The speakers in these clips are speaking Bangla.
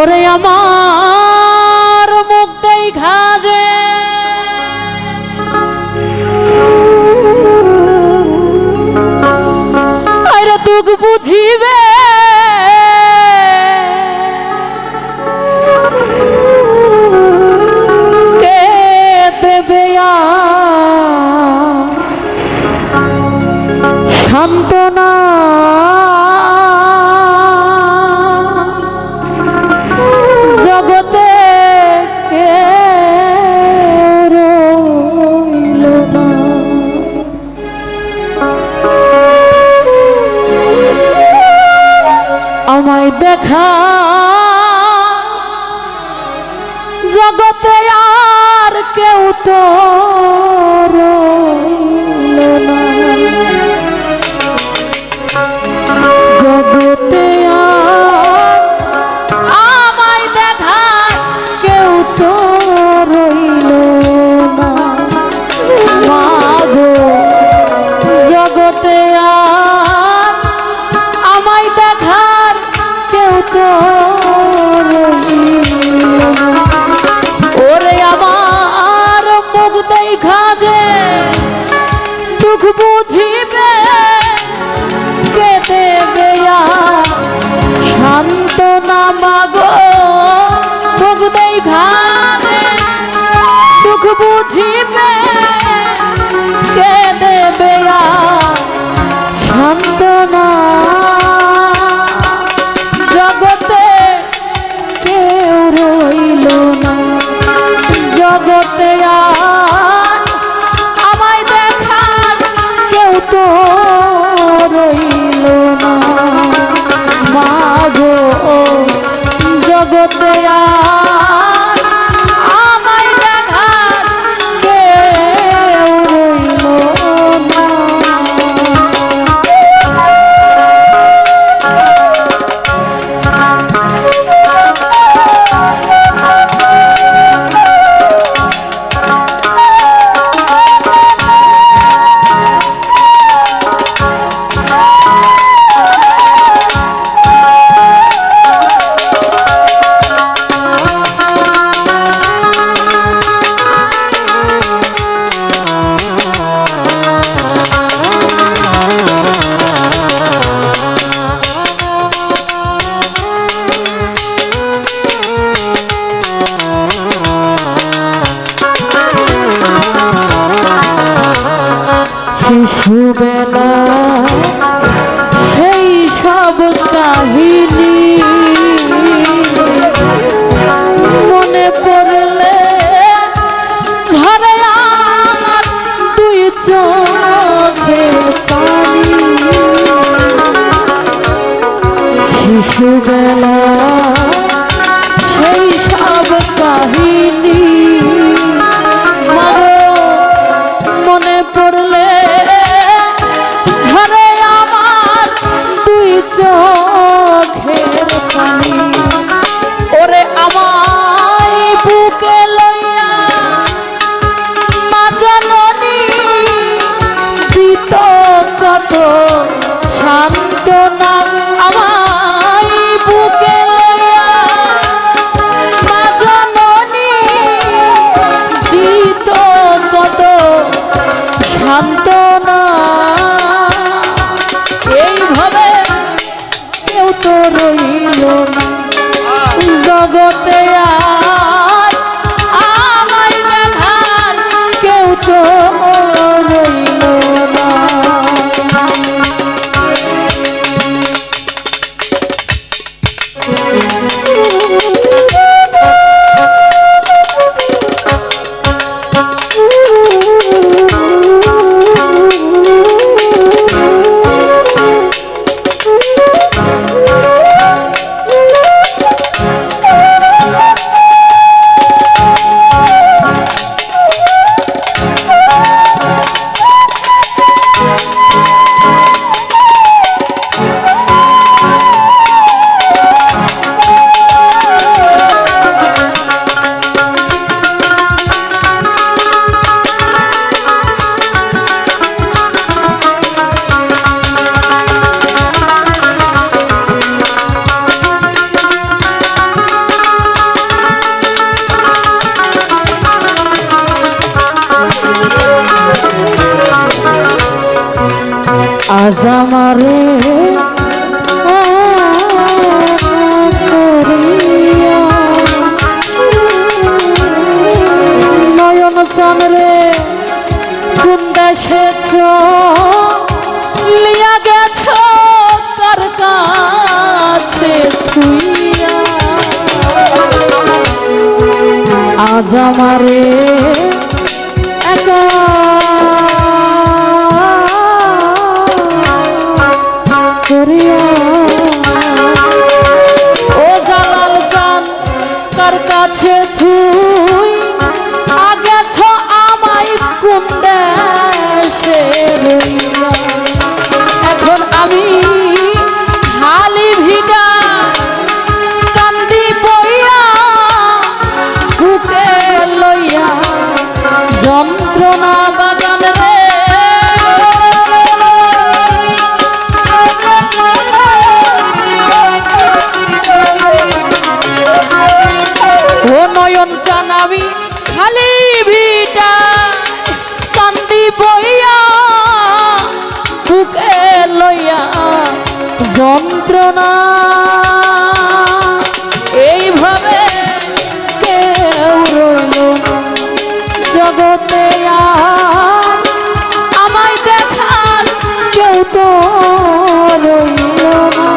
ওরে আমার মুখ দেখা যে আরে দুঃখ বুঝিবে কে দেবে সান্ত্বনা জগতে কে রইল না। আমায় দেখা জগতে আর কেউ তো রইল না। জগতে আর আমায় দেখা কেউ তো রইল না। মাগো জগতে আর আমায় দেখার কেউ তো রইল না। ওরে আমার মুখ দেখা যে দুঃখ বুঝিবে কে দেবে সান্ত্বনা। মাগো মুখ দেখা যে দুঃখ বুঝিবে কে দেবে সান্ত্বনা। জগতে কেউ রইল না। জগতে আর আমায় দেখার কেউ তো রইল না। মাগো জগতে আর আমায় দেখার কেউ রইল না। শিশুবেলা সেই সব কাহিনী মনে পড়লে ঝরে আমার দুই চোখের পানি। শিশুবেলা সেই সব কাহিনী মনে পড়লে ঝরে আমার দুই চোখের পানি। ওরে আমায় বুকে লইয়া মা জননী দিত কত সান্ত্বনা। আমায় বুকে লইয়া মা জননী দিত কত সান্ত্বনা। এইভাবে কেউ তো রইল না। জগতে আর আমায় দেখার কেউ তো রইল না। আজ আমারে নয়ন চানরে কোন দেশে লিয়া গেছ কার কাছে তুইয়া আজ আমারে একা করিয়া ও জালাল জান কার কাছে তুই আগেছ আমায় কোন দেশে রইয়া এখন আমি হালি ভিটা কান্দি বইয়া বুকে লইয়া যন্ত্রণা বাগান রে ও নয়ন জানাবি খালি ভিটা কান্দি বইয়া বুকে লইয়া যন্ত্রণা এইভাবে কেউ রইল জগতে আমায় দেখার কেউ তো রইল না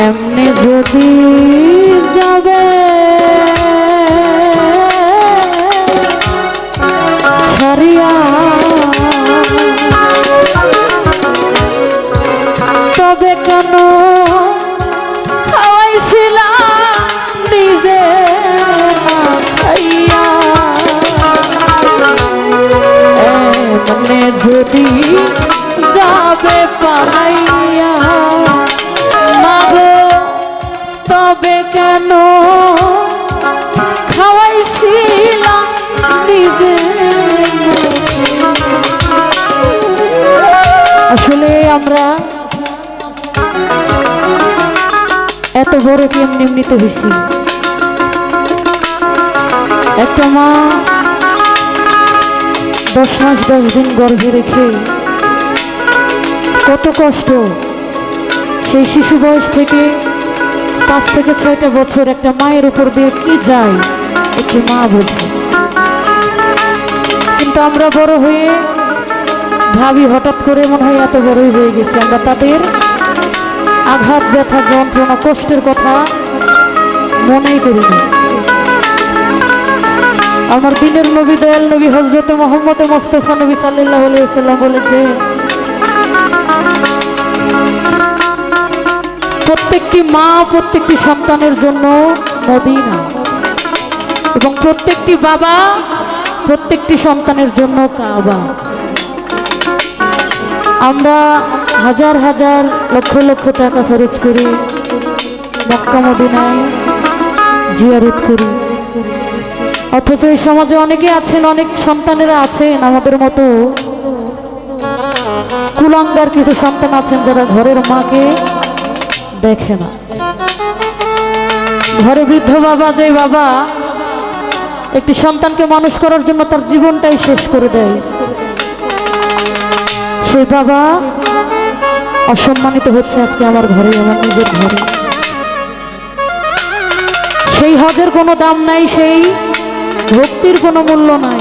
এমনি যদি যাবে ছাড়িয়া তবে কেন খাওয়াইছিলা নিজে খাইয়া এমনি যদি যাবে পালাইয়া তবে কেন খাওয়াইছিলাম নিজে আসলে আমরা এত বড় কি এমনিতে হয়েছি একটা মা 10 মাস 10 দিন গর্ভে রেখে কত কষ্ট সেই শিশু বয়স থেকে 5 থেকে 6টা বছর একটা মায়ের উপর দিয়ে কি যায় একটি মা বোঝে কিন্তু আমরা বড় হয়ে ভাবি হঠাৎ করে মনে হয় এত বড়ই হয়ে গেছে আমরা তাদের আঘাত ব্যথা যন্ত্রণা কষ্টের কথা মনেই করি না আমার দিনের নবী দয়াল নবী হযরত মুহাম্মদ মুস্তাফা নবী সাল্লাল্লাহু আলাইহি ওয়াসাল্লাম বলেছে প্রত্যেকটি মা প্রত্যেকটি সন্তানের জন্য মদিনা এবং প্রত্যেকটি বাবা প্রত্যেকটি সন্তানের জন্য কাবা আমরা হাজার হাজার লক্ষ লক্ষ টাকা খরচ করি মক্কা মদিনায় জিয়ারত করি অথচ এই সমাজে অনেকে আছেন অনেক সন্তানেরা আছেন আমাদের মতো কুলাঙ্গার কিছু সন্তান আছেন যারা ঘরের মাকে দেখে না ঘরে বৃদ্ধ বাবা যে বাবা একটি সন্তানকে মানুষ করার জন্য তার জীবনটাই শেষ করে দেয় সেই বাবা অসম্মানিত হচ্ছে আজকে আমার ঘরে আমার নিজের ঘরে সেই হজের কোনো দাম নাই সেই ভক্তির কোনো মূল্য নাই